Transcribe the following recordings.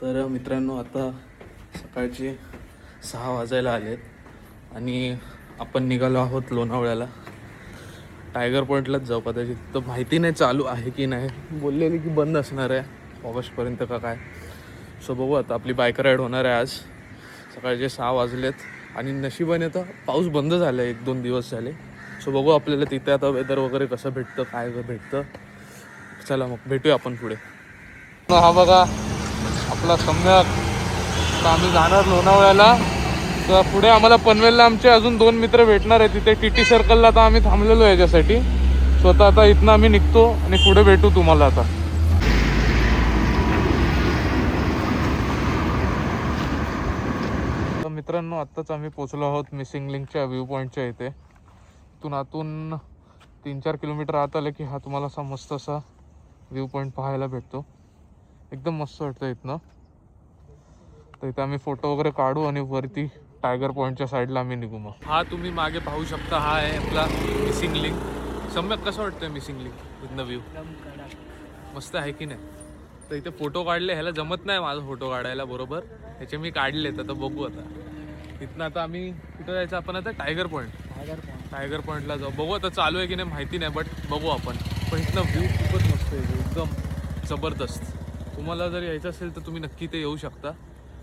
तर मित्रांनो, आता सकाळचे 6 वाजायला आलेत आणि आपण निघालो आहोत लोणावळ्याला. टायगर पॉईंटलाच जाऊ कदाचित. तर माहिती नाही चालू आहे की नाही, बोललेली की बंद असणार आहे ऑगस्टपर्यंत का काय. सो बघू आता. आपली बाईक राईड होणार आहे आज. सकाळचे 6 वाजलेत आणि नशिबाने तर पाऊस बंद झाला आहे, 1-2 दिवस झाले. सो बघू आपल्याला तिथे आता वेदर वगैरे कसं भेटतं, काय भेटतं. चला मग भेटूया आपण पुढे. हा बघा आपला सम्यक. तर आम्ही जाणार लोणावळ्याला. तर पुढे आम्हाला पनवेलला आमचे अजून 2 मित्र भेटणार आहे तिथे TT सर्कलला. आता आम्ही थांबलेलो आहे याच्यासाठी. स्वतः आता इथनं आम्ही निघतो आणि पुढे भेटू तुम्हाला आता. तर मित्रांनो, आत्ताच आम्ही पोचलो आहोत मिसिंग लिंकच्या व्ह्यू पॉईंटच्या इथे. इथून आतून 3-4 किलोमीटर आत आलं की हा तुम्हाला असा मस्त असा व्ह्यू पॉईंट पाहायला भेटतो. एकदम मस्त वाटतं इथनं. तर इथं आम्ही फोटो वगैरे काढू आणि वरती टायगर पॉईंटच्या साईडला आम्ही निघू. मग हा तुम्ही मागे पाहू शकता, हा आहे आपला मिसिंग लिंक. सम्यक कसं वाटतंय मिसिंग लिंक इथनं व्ह्यू? मस्त आहे की नाही? तर इथे फोटो काढले. ह्याला जमत नाही माझा फोटो काढायला बरोबर, ह्याचे मी काढलेत. आता बघू. आता इथनं आता आम्ही कुठं जायचं आपण आता? टायगर टायगर पॉईंटला जाऊ. बघू आता चालू आहे की नाही माहिती नाही, बट बघू आपण. पण इथनं व्ह्यू खूपच मस्त आहे, एकदम जबरदस्त. तुम्हाला जर यायचं असेल तर तुम्ही नक्की ते येऊ शकता.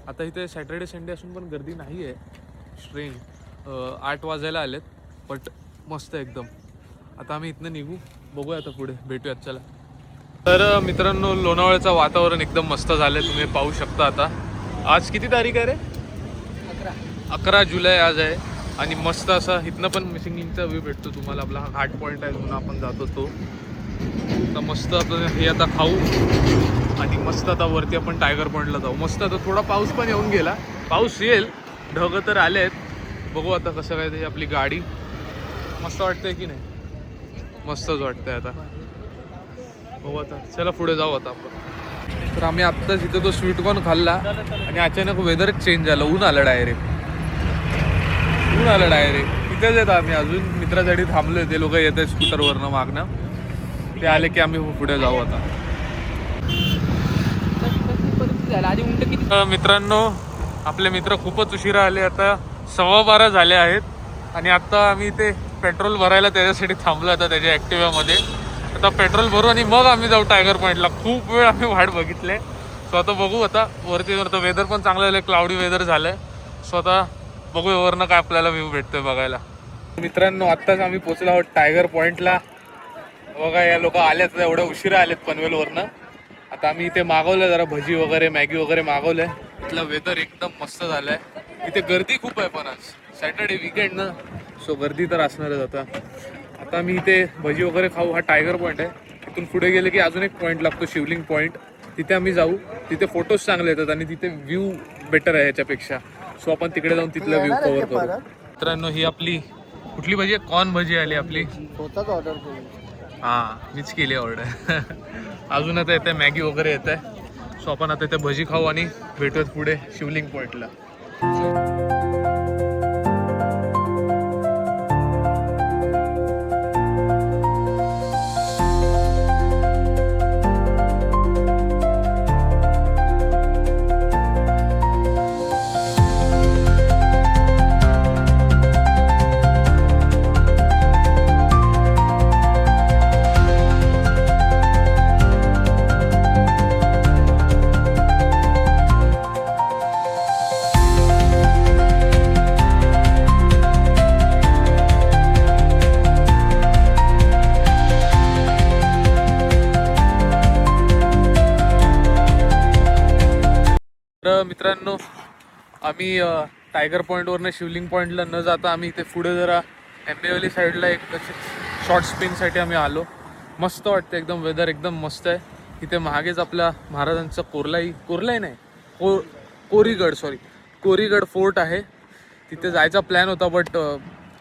आता इथे सॅटर्डे संडे असून पण गर्दी नाही आहे. स्ट्रेंज 8 वाजायला आलेत, बट मस्त एकदम. आता आम्ही इथनं निघू. बघूया आता पुढे भेटूयात. चला. तर मित्रांनो, लोणावळ्याचं वातावरण एकदम मस्त झालं आहे, तुम्ही पाहू शकता. आता आज किती तारीख आहे रे? 11 जुलै आज आहे. आणि मस्त असा इथनं पण मिसिंग लिंकचा व्ह्यू भेटतो तुम्हाला. आपला हा घाट पॉईंट आहे म्हणून आपण जातो तो. तर मस्त आपलं हे आता खाऊ आणि मस्त आता वरती आपण टायगर पॉईंटला जाऊ. मस्त. आता थोडा पाऊस पण येऊन गेला. पाऊस येईल, ढग तर आले आहेत. बघू आता कसं काय ते. आपली गाडी मस्त वाटतंय की नाही? मस्तच वाटतंय. आता बघू आता. चला पुढे जाऊ आता आपण. तर आम्ही आत्ताच इथं तो स्वीटकॉर्न खाल्ला आणि अचानक वेदरच चेंज झालं. ऊन आलं डायरेक्ट. तिथेच येत आम्ही अजून मित्रासाठी थांबलोय. ते लोक येत आहेत स्कूटरवरनं मागणं. ते आले की आम्ही पुढे जाऊ आता. मित्रांनो, आपले मित्र खूपच उशिरा आले. आता 12:15 झाले आहेत आणि आता आम्ही ते पेट्रोल भरायला त्याच्यासाठी थांबलो. आता त्याच्या ॲक्टिवामध्ये आता पेट्रोल भरू आणि मग आम्ही जाऊ टायगर पॉईंटला. खूप वेळ आम्ही वाट बघितले. सो आता बघू. आता वरती वेदर पण चांगलं झालं, क्लाउडी वेदर झालं आहे. सो आता बघू वरनं काय आपल्याला व्ह्यू भेटतोय बघायला. मित्रांनो, आत्ताच आम्ही पोचलो आहोत टायगर पॉईंटला. बघा या लोक आलेत, एवढ्या उशिरा आलेत पनवेलवरनं. आता आम्ही इथे मागवलं जरा भजी वगैरे, मॅगी वगैरे मागवलंय. इथलं वेदर एकदम मस्त झालंय. इथे गर्दी खूप आहे पण आज सॅटर्डे वीकेंड ना, सो गर्दी तर असणारच. आता आम्ही इथे भजी वगैरे खाऊ. हा टायगर पॉईंट आहे. तिथून पुढे गेले की अजून एक पॉईंट लागतो, शिवलिंग पॉईंट. तिथे आम्ही जाऊ. तिथे फोटोज चांगले येतात आणि तिथे व्ह्यू बेटर आहे ह्याच्यापेक्षा. सो आपण तिकडे जाऊन तिथलं व्ह्यू कव्हर करू. मित्रांनो, ही आपली कुठली भजी आहे? कॉर्न भजी आली आपली. ऑर्डर केली. हां, मीच केली ऑर्डर. अजून आता येते मॅगी वगैरे येत आहे. सो आपण आता इथे भजी खाऊ आणि भेटूयात पुढे शिवलिंग पॉईंटला. तर मित्रांनो, आम्ही टायगर पॉईंटवरनं शिवलिंग पॉईंटला न जाता आम्ही इथे पुढे जरा एम्बेवली साईडला एक शॉर्ट स्पिनसाठी आम्ही आलो. मस्त वाटतं एकदम. वेदर एकदम मस्त आहे. इथे मागेच आपल्या महाराजांचं कोरलाई नाही, कोरीगड फोर्ट आहे. तिथे जायचा प्लॅन होता, बट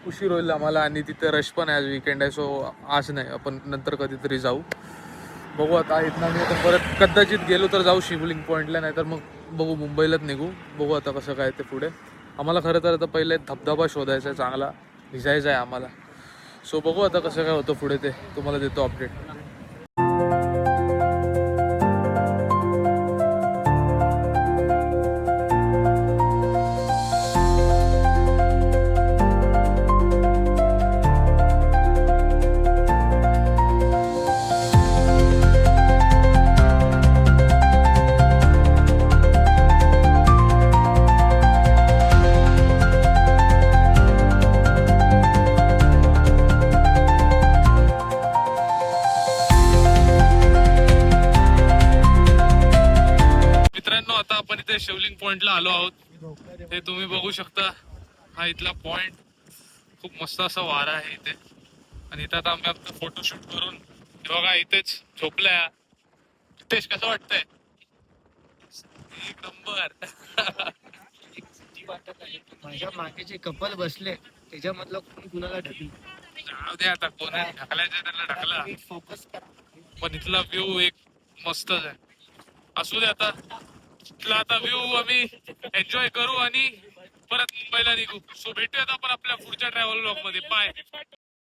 उशीर होईल आम्हाला आणि तिथे रश पण आहे. आज वीकेंड आहे, सो आज नाही, आपण नंतर कधीतरी जाऊ. बघू आता. इथनं मी आता परत कदाचित गेलो तर जाऊ शिवलिंग पॉईंटला, नाही तर मग बघू मुंबईलाच निघू. बघू आता कसं काय ते पुढे. आम्हाला खरं तर आता पहिले धबधबा शोधायचा आहे, चांगला भिजायचा आहे आम्हाला. सो बघू आता कसं काय होतं पुढे, ते तुम्हाला देतो अपडेट. आता आपण इथे शिवलिंग पॉइंटला आलो आहोत. हे तुम्ही बघू शकता, हा इथला पॉइंट. खूप मस्त असा वारा आहे इथे. आणि इथं आता आम्ही आपला फोटोशूट करून हे बघा इथेच झोपलाय. रितेश कसं वाटतंय? एक नंबर. माझ्या मागे जे कपल बसले त्याच्यामधलं कोण कुणाला ढकल. जाऊ दे आता, कोण ढकलायचं त्यांना ढकला. फोकस करा. पण इथला व्ह्यू एक मस्तच आहे. असू दे आता, इथला आता व्ह्यू आम्ही एन्जॉय करू आणि परत मुंबईला निघू. सो भेटूयात आपण आपल्या पुढच्या ट्रॅव्हल ब्लॉग मध्ये. बाय.